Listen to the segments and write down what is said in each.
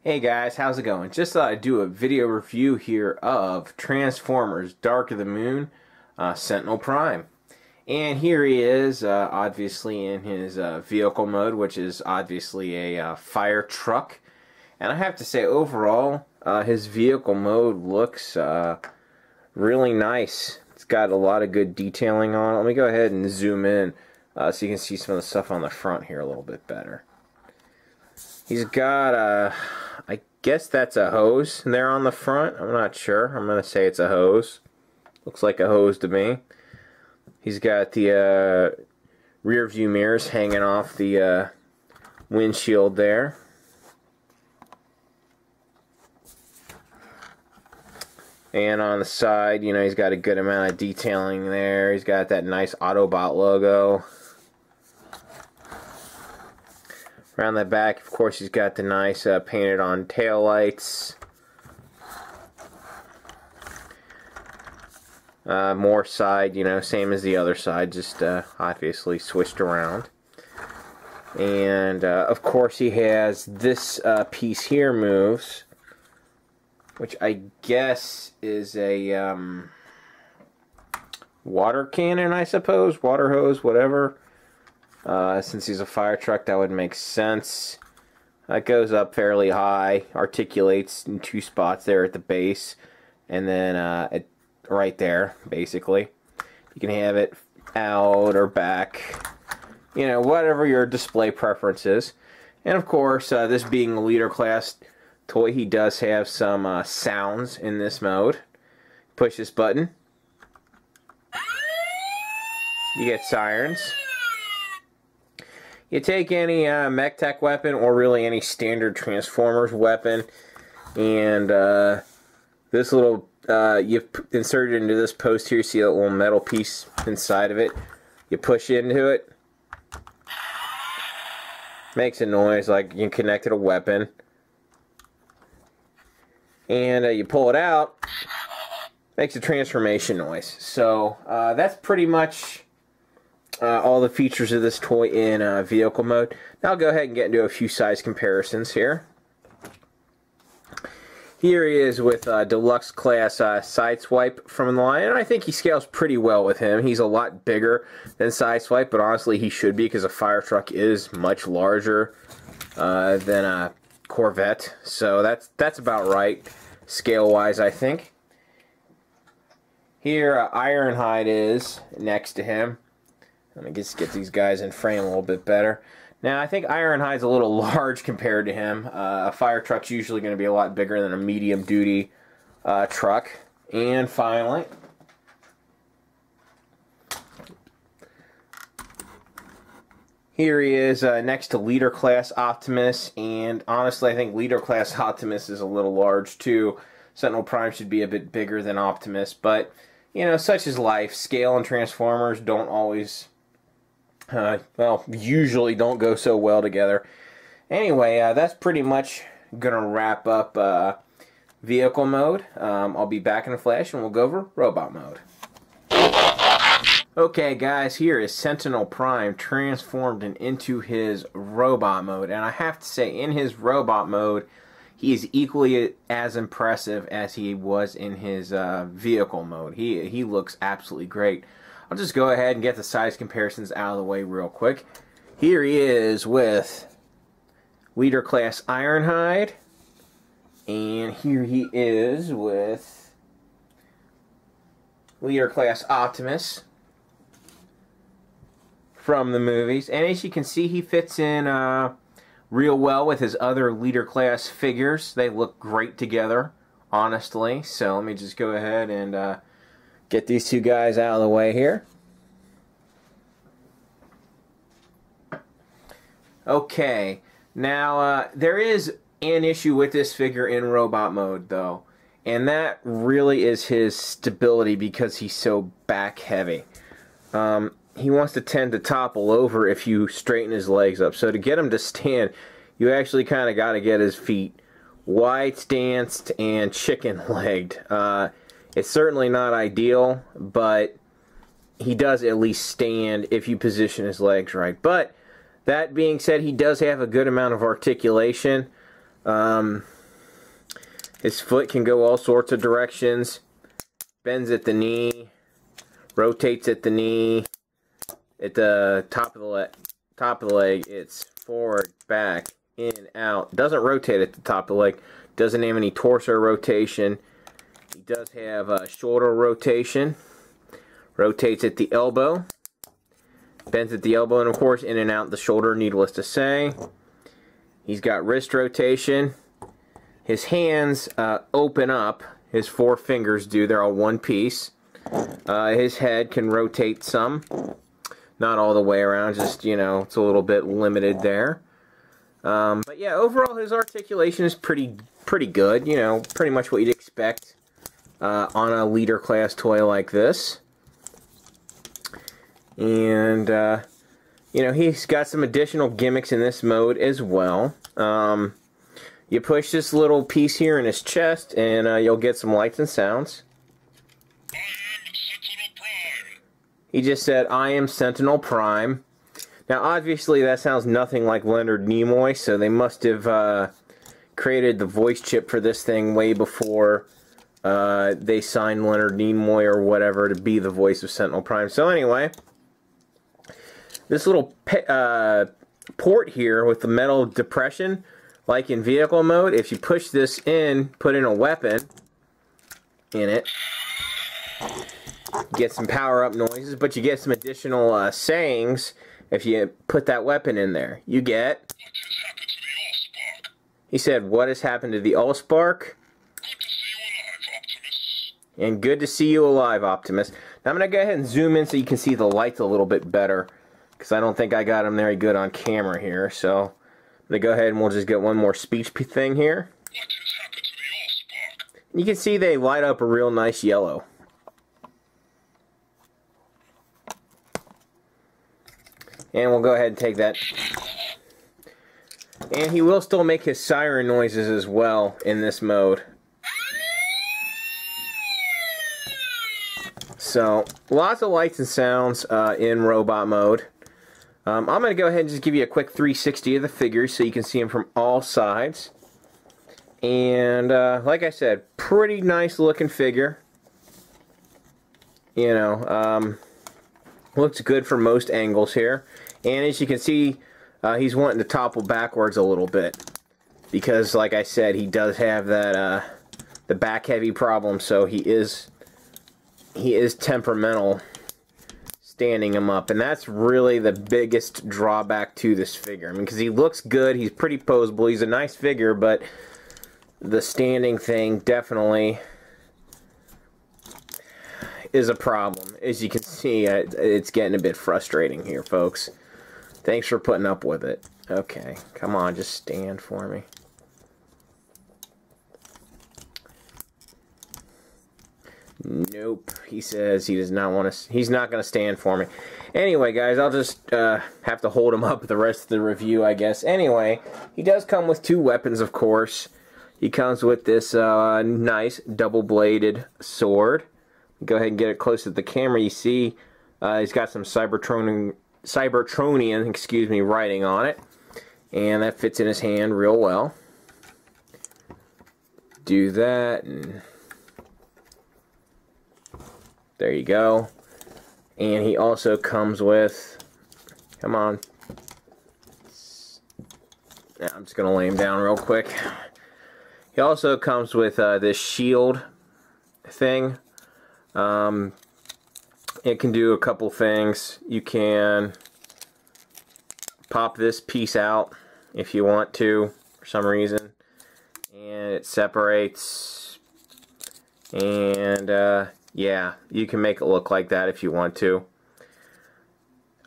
Hey guys, how's it going? Just thought I'd do a video review here of Transformers Dark of the Moon, Sentinel Prime. And here he is, obviously in his vehicle mode, which is obviously a fire truck. And I have to say, overall, his vehicle mode looks really nice. It's got a lot of good detailing on it. Let me go ahead and zoom in so you can see some of the stuff on the front here a little bit better. He's got I guess that's a hose there on the front. I'm not sure. I'm going to say it's a hose. Looks like a hose to me. He's got the rear view mirrors hanging off the windshield there. And on the side, you know, he's got a good amount of detailing there. He's got that nice Autobot logo. Around the back, of course, he's got the nice painted on taillights. More side, you know, same as the other side, just obviously switched around. And of course, he has this piece here moves, which I guess is a water cannon, I suppose, water hose, whatever. Since he's a fire truck, that would make sense. It goes up fairly high, articulates in two spots there at the base, and then right there, basically. You can have it out or back, you know, whatever your display preference is. And of course, this being a leader class toy, he does have some sounds in this mode. Push this button, you get sirens. You take any mech tech weapon, or really any standard Transformers weapon, and this little, you've inserted into this post here, you see that little metal piece inside of it. You push into it, makes a noise like you can connect it to a weapon, and you pull it out, makes a transformation noise. So that's pretty much all the features of this toy in vehicle mode. Now I'll go ahead and get into a few size comparisons here. Here he is with Deluxe Class Sideswipe from the line, and I think he scales pretty well with him. He's a lot bigger than Sideswipe, but honestly he should be, because a fire truck is much larger than a Corvette. So that's about right, scale-wise, I think. Here Ironhide is next to him. Let me just get these guys in frame a little bit better. Now, I think Ironhide's a little large compared to him. A fire truck's usually going to be a lot bigger than a medium-duty truck. And finally, here he is next to Leader Class Optimus. And honestly, I think Leader Class Optimus is a little large too. Sentinel Prime should be a bit bigger than Optimus. But, you know, such is life. Scale and Transformers don't always... well, usually don't go so well together. Anyway, that's pretty much gonna wrap up vehicle mode. I'll be back in a flash and we'll go over robot mode. Okay guys, here is Sentinel Prime transformed into his robot mode, and I have to say, in his robot mode he is equally as impressive as he was in his vehicle mode. He looks absolutely great. I'll just go ahead and get the size comparisons out of the way real quick. Here he is with Leader Class Ironhide, and here he is with Leader Class Optimus from the movies. And as you can see, he fits in real well with his other Leader Class figures. They look great together, honestly. So let me just go ahead and get these two guys out of the way here. Okay, now there is an issue with this figure in robot mode though, and that really is his stability, because he's so back heavy. He wants to tend to topple over if you straighten his legs up. So to get him to stand, you actually kind of got to get his feet wide stanced and chicken legged. It's certainly not ideal, but he does at least stand if you position his legs right. But that being said, he does have a good amount of articulation. His foot can go all sorts of directions. Bends at the knee, rotates at the knee. At the top of the leg, it's forward, back, in, out. Doesn't rotate at the top of the leg. Doesn't have any torso rotation. He does have shoulder rotation. Rotates at the elbow. Bends at the elbow, and of course in and out the shoulder, needless to say. He's got wrist rotation. His hands open up. His 4 fingers do. They're all one piece. His head can rotate some. Not all the way around, just, you know, it's a little bit limited there. But yeah, overall his articulation is pretty good. You know, pretty much what you'd expect on a leader class toy like this. And, you know, he's got some additional gimmicks in this mode as well. You push this little piece here in his chest, and you'll get some lights and sounds. I am Sentinel Prime. He just said, "I am Sentinel Prime." Now, obviously, that sounds nothing like Leonard Nimoy, so they must have created the voice chip for this thing way before they signed Leonard Nimoy or whatever to be the voice of Sentinel Prime. So anyway, this little port here with the metal depression, like in vehicle mode, if you push this in, put in a weapon in it, get some power-up noises, but you get some additional sayings if you put that weapon in there. You get... What has happened to the Allspark? He said, "What has happened to the Allspark?" Good to see you alive, Optimus. And good to see you alive, Optimus. Now I'm going to go ahead and zoom in so you can see the lights a little bit better, because I don't think I got them very good on camera here. So I'm going to go ahead and we'll just get one more speech thing here. What has happened to the Allspark? You can see they light up a real nice yellow. And we'll go ahead and take that. And he will still make his siren noises as well in this mode. So, lots of lights and sounds in robot mode. I'm going to go ahead and just give you a quick 360 of the figures so you can see them from all sides. And, like I said, pretty nice looking figure. You know, looks good from most angles here. And as you can see, he's wanting to topple backwards a little bit. Because, like I said, he does have that, the back heavy problem, so he is temperamental standing him up. And that's really the biggest drawback to this figure. I mean, because he looks good, he's pretty poseable, he's a nice figure, but the standing thing definitely is a problem. As you can see, it's getting a bit frustrating here, folks. Thanks for putting up with it. Okay, come on, just stand for me. Nope, he says he does not want to. He's not going to stand for me. Anyway, guys, I'll just have to hold him up the rest of the review, I guess. Anyway, he does come with 2 weapons, of course. He comes with this nice double-bladed sword. Go ahead and get it close to the camera. You see, he's got some Cybertronian, excuse me, writing on it, and that fits in his hand real well. Do that, and there you go. And he also comes with, come on. Now I'm just gonna lay him down real quick. He also comes with this shield thing. It can do a couple things. You can pop this piece out if you want to for some reason, and it separates, and yeah, you can make it look like that if you want to.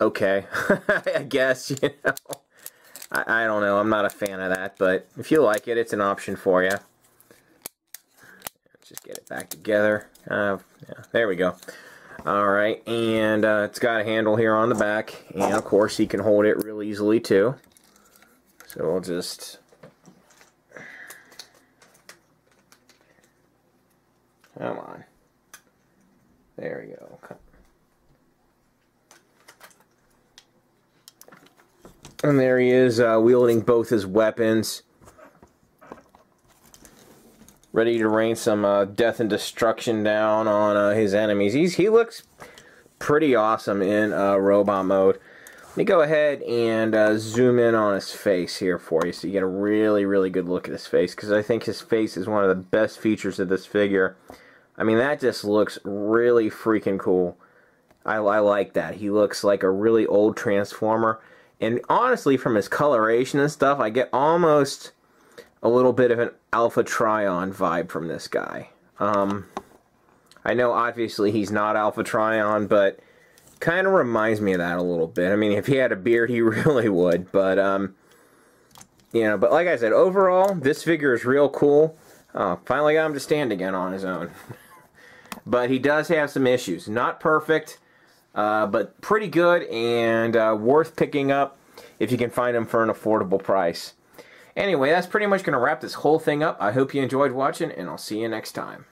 Okay, I guess, you know. I don't know, I'm not a fan of that, but if you like it, it's an option for you. Let's just get it back together. Yeah, there we go. Alright, and it's got a handle here on the back, and of course you can hold it real easily too. So we'll just... Come on. There we go. And there he is, wielding both his weapons. ready to rain some death and destruction down on his enemies. He looks pretty awesome in robot mode. Let me go ahead and zoom in on his face here for you so you get a really, really good look at his face, because I think his face is one of the best features of this figure. I mean, that just looks really freaking cool. I like that. He looks like a really old Transformer. And honestly, from his coloration and stuff, I get almost a little bit of an Alpha Trion vibe from this guy. I know obviously he's not Alpha Trion, but kind of reminds me of that a little bit. I mean, if he had a beard, he really would. But, you know, but like I said, overall, this figure is real cool. Finally got him to stand again on his own. But he does have some issues. Not perfect, but pretty good and worth picking up if you can find him for an affordable price. Anyway, that's pretty much going to wrap this whole thing up. I hope you enjoyed watching, and I'll see you next time.